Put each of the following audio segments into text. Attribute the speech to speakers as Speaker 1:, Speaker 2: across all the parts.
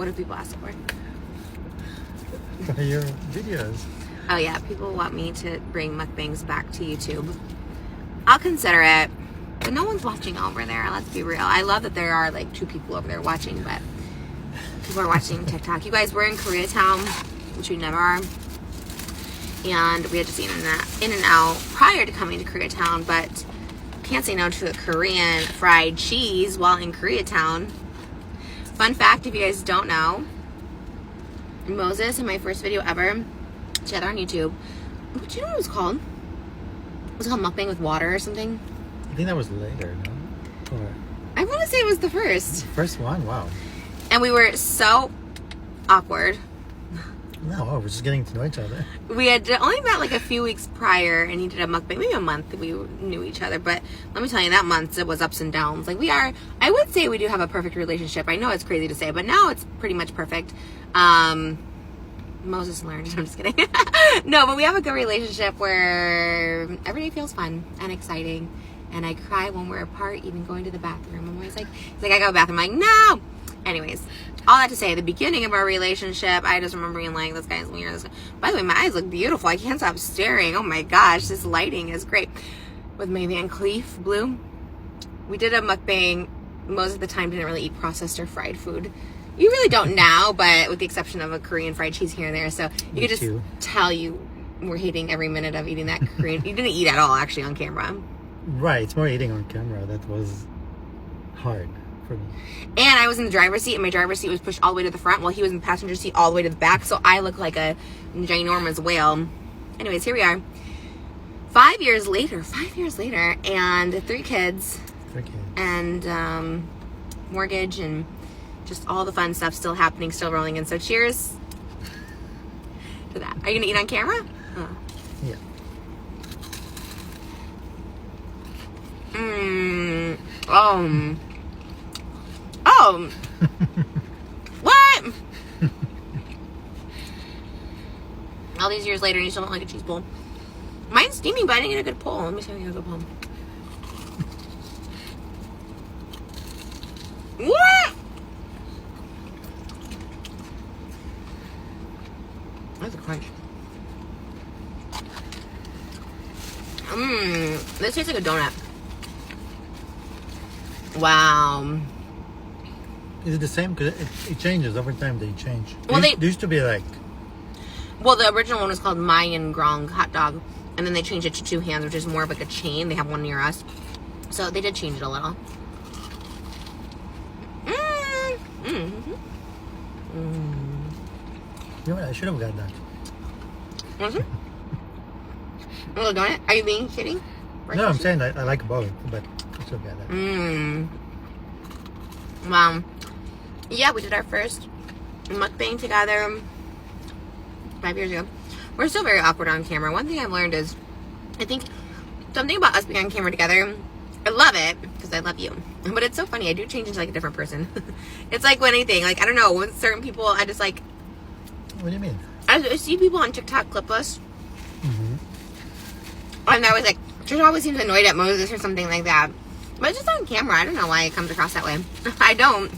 Speaker 1: What do people ask for?
Speaker 2: For your videos.
Speaker 1: Oh yeah, people want me to bring mukbangs back to YouTube. I'll consider it, but no one's watching over there. Let's be real. I love that there are like 2 people over there watching, but people are watching TikTok. You guys, we're in Koreatown, which we never are, and we had to see In and Out prior to coming to Koreatown, but can't say no to a Korean fried cheese while in Koreatown. Fun fact, if you guys don't know, Moses, in my first video ever, together on YouTube, do you know what it was called? Was it called Mukbang with Water or something?
Speaker 2: I think that was later, no? Or
Speaker 1: I want to say it was the first.
Speaker 2: first one? Wow.
Speaker 1: And we were so awkward.
Speaker 2: No, we're just getting to know each other.
Speaker 1: We had only met like a few weeks prior, and he did a mukbang, maybe a month that we knew each other. But let me tell you, that month it was ups and downs. Like I would say we do have a perfect relationship. I know it's crazy to say, but now it's pretty much perfect. Moses learned. I'm just kidding. No, but we have a good relationship where every day feels fun and exciting. And I cry when we're apart, even going to the bathroom. I'm always like, he's like, I go to the bathroom. I'm like, no. Anyways, all that to say, the beginning of our relationship, I just remember being like, this guy's weird. By the way, my eyes look beautiful. I can't stop staring. Oh my gosh, this lighting is great. With my Van Cleef Blue, we did a mukbang. Most of the time didn't really eat processed or fried food. You really don't now, but with the exception of a Korean fried cheese here and there. So you could just tell you were hating every minute of eating that Korean. You didn't eat at all, actually, on camera.
Speaker 2: Right, it's more eating on camera. That was hard for me.
Speaker 1: And I was in the driver's seat, and my driver's seat was pushed all the way to the front while he was in the passenger seat all the way to the back. So I look like a ginormous whale. Anyways, here we are. 5 years later, and 3 kids.
Speaker 2: 3 kids.
Speaker 1: And mortgage and just all the fun stuff still happening, still rolling in. So cheers to that. Are you going to eat on camera? Oh.
Speaker 2: Yeah.
Speaker 1: What? All these years later, and you still don't like a cheese bowl. Mine's steaming, but I didn't get a good pull. Let me see if I get a good pull. What? That's a crunch. This tastes like a donut. Wow.
Speaker 2: Is it the same? Because it changes over time. They change.
Speaker 1: Well,
Speaker 2: they used to be like.
Speaker 1: Well, the original one was called Mayan Grong hot dog, and then they changed it to 2 hands, which is more of like a chain. They have one near us, so they did change it a little.
Speaker 2: You know what? I should have got that.
Speaker 1: Was it? A little donut? Are you being kidding?
Speaker 2: No, I'm saying I like both, but I should have got that.
Speaker 1: Wow. Yeah, we did our first mukbang together 5 years ago. We're still very awkward on camera. One thing I've learned is, I think something about us being on camera together, I love it because I love you. But it's so funny. I do change into like a different person. It's like when anything, like, I don't know, with certain people, I just like.
Speaker 2: What do you mean?
Speaker 1: I see people on TikTok clip us. And I was like, Trisha always seems annoyed at Moses or something like that. But it's just on camera. I don't know why it comes across that way. I don't.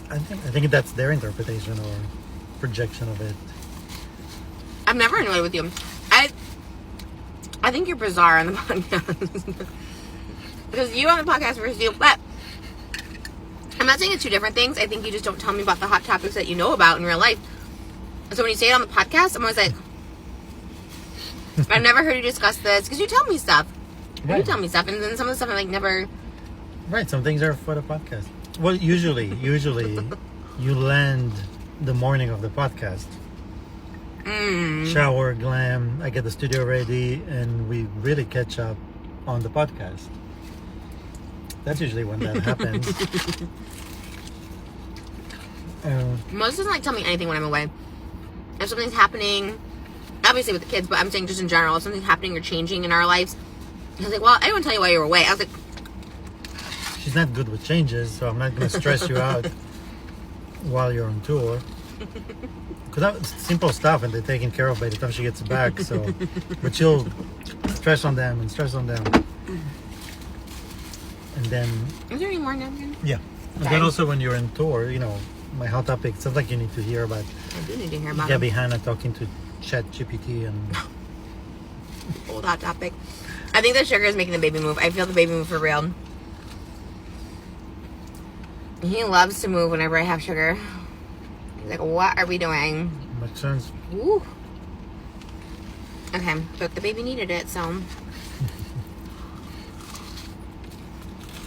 Speaker 2: I think that's their interpretation or projection of it.
Speaker 1: I'm never annoyed with you. I think you're bizarre on the podcast. Because you on the podcast versus you. But I'm not saying it's 2 different things. I think you just don't tell me about the hot topics that you know about in real life. So when you say it on the podcast, I'm always like, I've never heard you discuss this. Because you tell me stuff. Right. You tell me stuff. And then some of the stuff I'm like, never.
Speaker 2: Right. Some things are for the podcast. Well, usually you land the morning of the podcast. Shower, glam, I get the studio ready, and we really catch up on the podcast. That's usually when that happens.
Speaker 1: Most doesn't like tell me anything when I'm away. If something's happening, obviously with the kids, but I'm saying just in general, if something's happening or changing in our lives, I was like, well, I didn't tell you why you were away. I was like,
Speaker 2: she's not good with changes, so I'm not going to stress you out while you're on tour. Because that's simple stuff, and they're taken care of by the time she gets back. So, but she'll stress on them. And then,
Speaker 1: is there any more napkins?
Speaker 2: Yeah. And then also when you're on tour, you know, my hot topic. Sounds like you need to hear about
Speaker 1: I do need to hear about
Speaker 2: Gabby
Speaker 1: it.
Speaker 2: Hanna talking to Chat GPT and
Speaker 1: Old hot topic. I think the sugar is making the baby move. I feel the baby move for real. He loves to move whenever I have sugar. He's like, what are we doing?
Speaker 2: makes sense.
Speaker 1: Ooh. Okay, but the baby needed it, so.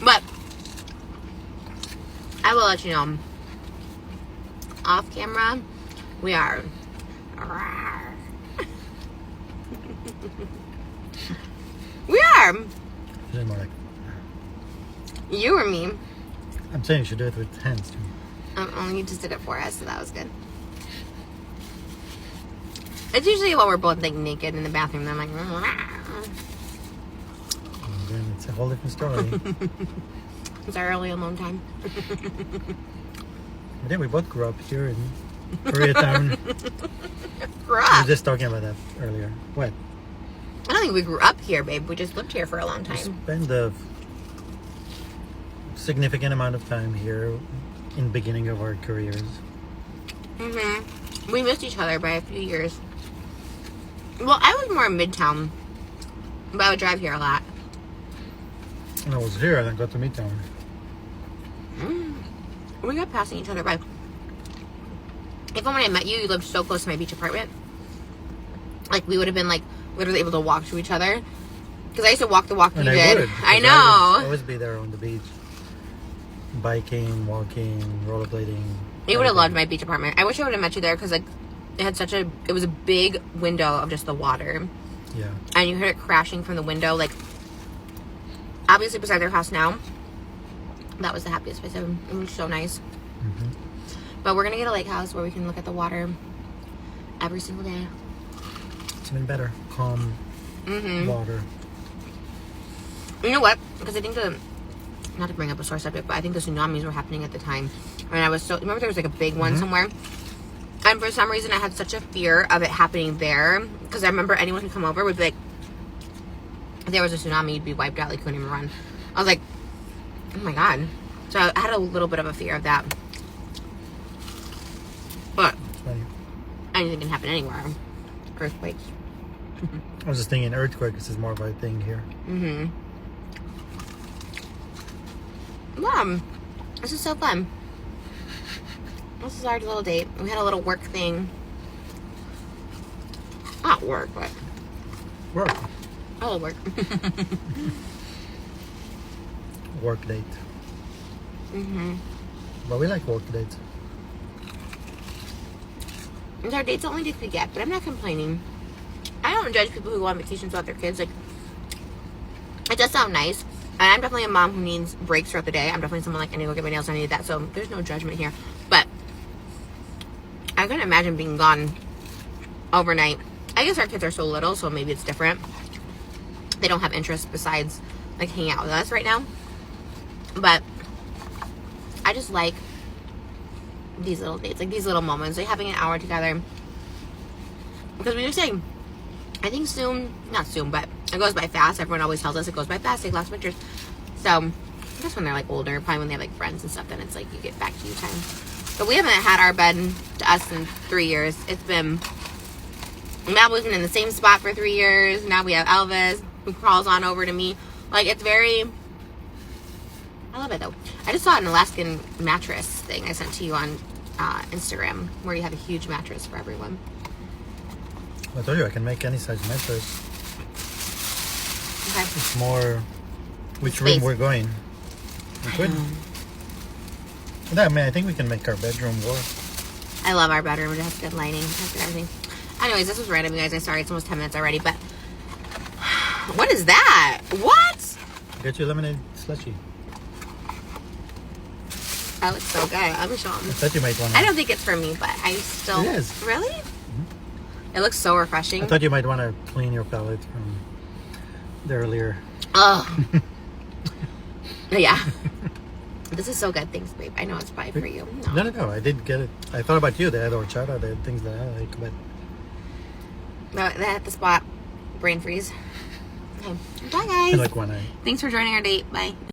Speaker 1: But I will let you know. Off camera, we are. We are.
Speaker 2: It's more like,
Speaker 1: You or me.
Speaker 2: I'm saying you should do it with hands too.
Speaker 1: Only you just did it for us, so that was good. It's usually while we're both like naked in the bathroom. I'm like,
Speaker 2: And then it's a whole different story.
Speaker 1: it's our early alone time.
Speaker 2: But yeah, we both grew up here in Koreatown.
Speaker 1: Grew
Speaker 2: We were
Speaker 1: up.
Speaker 2: just talking about that earlier. What?
Speaker 1: I don't think we grew up here, babe. We just lived here for a long
Speaker 2: We
Speaker 1: time.
Speaker 2: spent a significant amount of time here in the beginning of our careers.
Speaker 1: We missed each other by a few years. Well, I was more in Midtown, but I would drive here a lot.
Speaker 2: When I was here, I then got to Midtown.
Speaker 1: We got passing each other by. Even when I met you, you lived so close to my beach apartment. Like, we would have been, like, literally able to walk to each other. Because I used to walk the walk you
Speaker 2: And I
Speaker 1: did.
Speaker 2: would.
Speaker 1: I
Speaker 2: because
Speaker 1: know.
Speaker 2: I would always be there on the beach. Biking, walking, rollerblading.
Speaker 1: You would have
Speaker 2: everything.
Speaker 1: loved my beach apartment. I wish I would have met you there because, like, it was a big window of just the water.
Speaker 2: Yeah.
Speaker 1: And you heard it crashing from the window. Like, obviously beside their house now. That was the happiest place ever. It was so nice.
Speaker 2: Mm-hmm.
Speaker 1: But we're going to get a lake house where we can look at the water every single day.
Speaker 2: It's even better. Calm water.
Speaker 1: You know what? Because I think not to bring up a sore subject, but I think the tsunamis were happening at the time. And I was so, remember there was like a big one somewhere? And for some reason I had such a fear of it happening there. Because I remember anyone who come over would be like, if there was a tsunami, you'd be wiped out, like you couldn't even run. I was like, oh my God. So I had a little bit of a fear of that. But
Speaker 2: It's funny.
Speaker 1: anything can happen anywhere. Earthquakes.
Speaker 2: I was just thinking earthquakes is more of a thing here.
Speaker 1: Mom, this is so fun. This is our little date. We had a little work thing. Not work, but
Speaker 2: Work.
Speaker 1: a little work.
Speaker 2: Work date. But we like work dates.
Speaker 1: It's our date's the only dates we get, but I'm not complaining. I don't judge people who go on vacations without their kids. Like, it does sound nice. And I'm definitely a mom who needs breaks throughout the day. I'm definitely someone like, I need to go get my nails done, I need that. So there's no judgment here. But I couldn't imagine being gone overnight. I guess our kids are so little, so maybe it's different. They don't have interests besides like hanging out with us right now. But I just like these little dates, like these little moments, like having an hour together. Because we were saying, I think soon, not soon, but it goes by fast. Everyone always tells us it goes by fast. Take lots of pictures. So I guess when they're like older, probably when they have like friends and stuff, then it's like you get back to you time. But we haven't had our bed to us in 3 years. It's been, Mabel's been in the same spot for 3 years. Now we have Elvis who crawls on over to me. Like, it's very, I love it though. I just saw an Alaskan mattress thing I sent to you on Instagram where you have a huge mattress for everyone.
Speaker 2: I told you I can make any size mattress.
Speaker 1: Okay.
Speaker 2: It's more which
Speaker 1: Space.
Speaker 2: room we're going. We could. Yeah, I mean, I think we can make our bedroom work.
Speaker 1: I love our bedroom. It has good lighting. It has good everything. Anyways, this was random, you guys. I'm sorry. It's almost 10 minutes already, but what is that? What?
Speaker 2: Get you lemonade slushy.
Speaker 1: That looks so good. Let me show
Speaker 2: I
Speaker 1: them.
Speaker 2: thought you might want
Speaker 1: I
Speaker 2: to.
Speaker 1: don't think it's for me, but I still...
Speaker 2: It is.
Speaker 1: Really? It looks so refreshing.
Speaker 2: I thought you might want to clean your palate from the earlier.
Speaker 1: Oh. Yeah. This is so good. Thanks, babe. I know it's probably for you.
Speaker 2: No. I did get it. I thought about you. They had horchata. They had things that I like, but
Speaker 1: No, they had the spot. Brain freeze. Okay. Bye,
Speaker 2: I
Speaker 1: guys.
Speaker 2: like one eye.
Speaker 1: Thanks for joining our date. Bye.